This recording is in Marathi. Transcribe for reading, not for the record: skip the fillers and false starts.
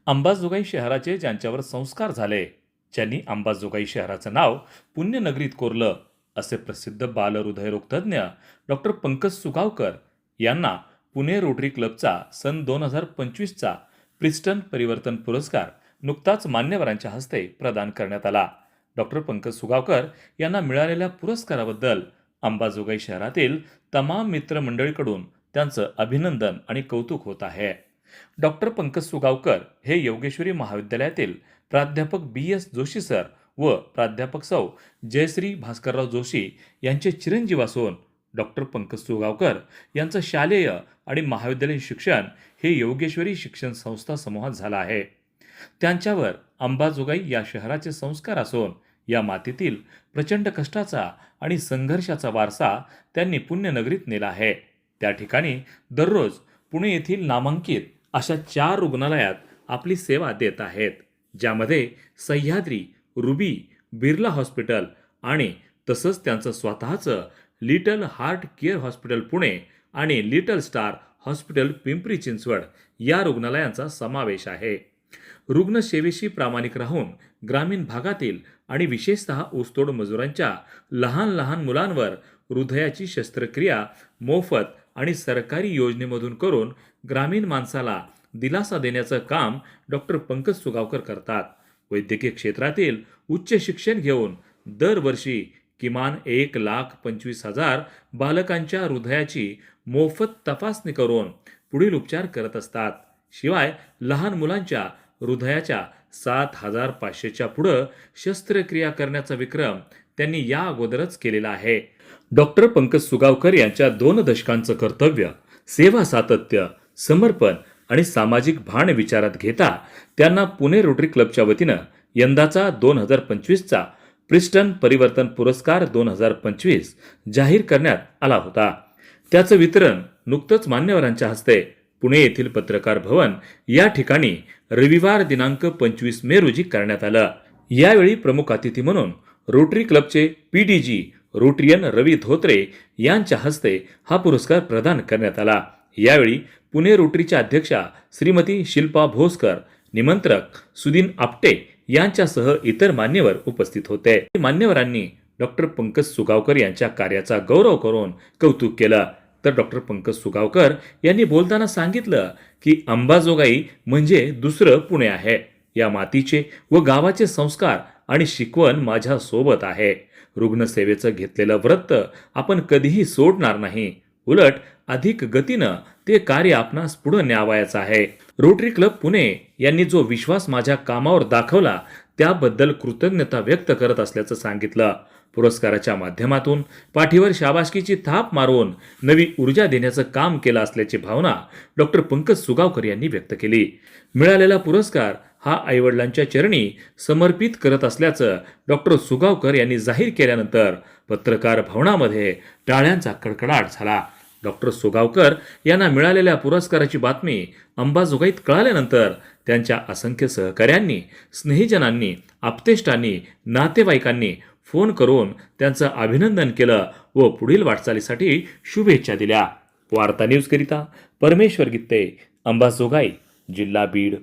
अंबाजोगाई शहराचे ज्यांच्यावर संस्कार झाले, ज्यांनी अंबाजोगाई शहराचं नाव पुण्यनगरीत कोरलं, असे प्रसिद्ध बालहृदयरोगतज्ञ डॉक्टर पंकज सुगावकर यांना पुणे रोटरी क्लबचा सन 2025चा प्रिस्टन परिवर्तन पुरस्कार नुकताच मान्यवरांच्या हस्ते प्रदान करण्यात आला. डॉक्टर पंकज सुगावकर यांना मिळालेल्या पुरस्काराबद्दल अंबाजोगाई शहरातील तमाम मित्रमंडळीकडून त्यांचं अभिनंदन आणि कौतुक होत आहे. डॉक्टर पंकज सुगावकर हे योगेश्वरी महाविद्यालयातील प्राध्यापक BS जोशी सर व प्राध्यापक सौ जयश्री भास्करराव जोशी यांचे चिरंजीव असून डॉक्टर पंकज सुगावकर यांचं शालेय आणि महाविद्यालयीन शिक्षण हे योगेश्वरी शिक्षण संस्था समूहात झालं आहे. त्यांच्यावर अंबाजोगाई या शहराचे संस्कार असून या मातीतील प्रचंड कष्टाचा आणि संघर्षाचा वारसा त्यांनी पुण्यनगरीत नेला आहे. त्या ठिकाणी दररोज पुणे येथील नामांकित अशा 4 रुग्णालयात आपली सेवा देत आहेत, ज्यामध्ये सह्याद्री, रुबी, बिर्ला हॉस्पिटल आणि तसंच त्यांचं स्वतःचं little heart care hospital Pune आणि little star hospital Pimpri Chinchwad या रुग्णालयांचा समावेश आहे. रुग्णसेवेशी प्रामाणिक राहून ग्रामीण भागातील आणि विशेषतः ऊसतोड मजुरांच्या लहान लहान मुलांवर हृदयाची शस्त्रक्रिया मोफत आणि सरकारी योजनेमधून करून ग्रामीण माणसाला दिलासा देण्याचं काम डॉक्टर पंकज सुगावकर करतात. वैद्यकीय क्षेत्रातील उच्च शिक्षण घेऊन दरवर्षी किमान 1,25,000 बालकांच्या हृदयाची मोफत तपासणी करून पुढील उपचार करत असतात. शिवाय लहान मुलांच्या हृदयाच्या 7,500च्या पुढं शस्त्रक्रिया करण्याचा विक्रम त्यांनी या अगोदरच केलेला आहे. डॉक्टर पंकज सुगावकर यांच्या 2 दशकांचं कर्तव्य, सेवा, सातत्य, समर्पण आणि सामाजिक भान विचारात घेता त्यांना पुणे रोटरी क्लबच्या वतीनं यंदाचा 2025चा प्रिस्टन परिवर्तन पुरस्कार 2025 जाहीर करण्यात आला होता. त्याचं वितरण नुकतंच मान्यवरांच्या हस्ते पुणे येथील पत्रकार भवन या ठिकाणी रविवार दिनांक 25 मे रोजी करण्यात आलं. यावेळी प्रमुख अतिथी म्हणून रोटरी क्लबचे PDG रोटरियन रवी धोत्रे यांच्या हस्ते हा पुरस्कार प्रदान करण्यात आला. यावेळी पुणे रोटरीच्या अध्यक्षा श्रीमती शिल्पा भोसकर, निमंत्रक सुदीन आपटे यांच्यासह इतर मान्यवर उपस्थित होते. मान्यवरांनी डॉक्टर पंकज सुगावकर यांच्या कार्याचा गौरव करून कौतुक केलं. तर डॉक्टर पंकज सुगावकर यांनी बोलताना सांगितलं की अंबाजोगाई म्हणजे दुसरं पुणे आहे. या मातीचे व गावाचे संस्कार आणि शिकवण माझ्या सोबत आहे. रुग्णसेवेचं घेतलेलं व्रत आपण कधीही सोडणार नाही. उलट अधिक गतीनं ते कार्य आपणास पुढे न्यावायचं आहे. रोटरी क्लब पुणे यांनी जो विश्वास माझ्या कामावर दाखवला त्याबद्दल कृतज्ञता व्यक्त करत असल्याचं सांगितलं. पुरस्काराच्या माध्यमातून पाठीवर शाबासकीची थाप मारून नवी ऊर्जा देण्याचं काम केलं असल्याची भावना डॉक्टर पंकज सुगावकर यांनी व्यक्त केली. मिळालेला पुरस्कार हा आईवडिलांच्या चरणी समर्पित करत असल्याचं डॉक्टर सुगावकर यांनी जाहीर केल्यानंतर पत्रकार भवनामध्ये टाळ्यांचा कडकडाट झाला. डॉक्टर सुगावकर यांना मिळालेल्या पुरस्काराची बातमी अंबाजोगाईत कळाल्यानंतर त्यांच्या असंख्य सहकाऱ्यांनी, स्नेहीजनांनी, आप्तेष्टांनी, नातेवाईकांनी फोन करून त्यांचं अभिनंदन केलं व पुढील वाटचालीसाठी शुभेच्छा दिल्या. वार्ता न्यूजकरिता परमेश्वर गित्ते, अंबाजोगाई, जिल्हा बीड.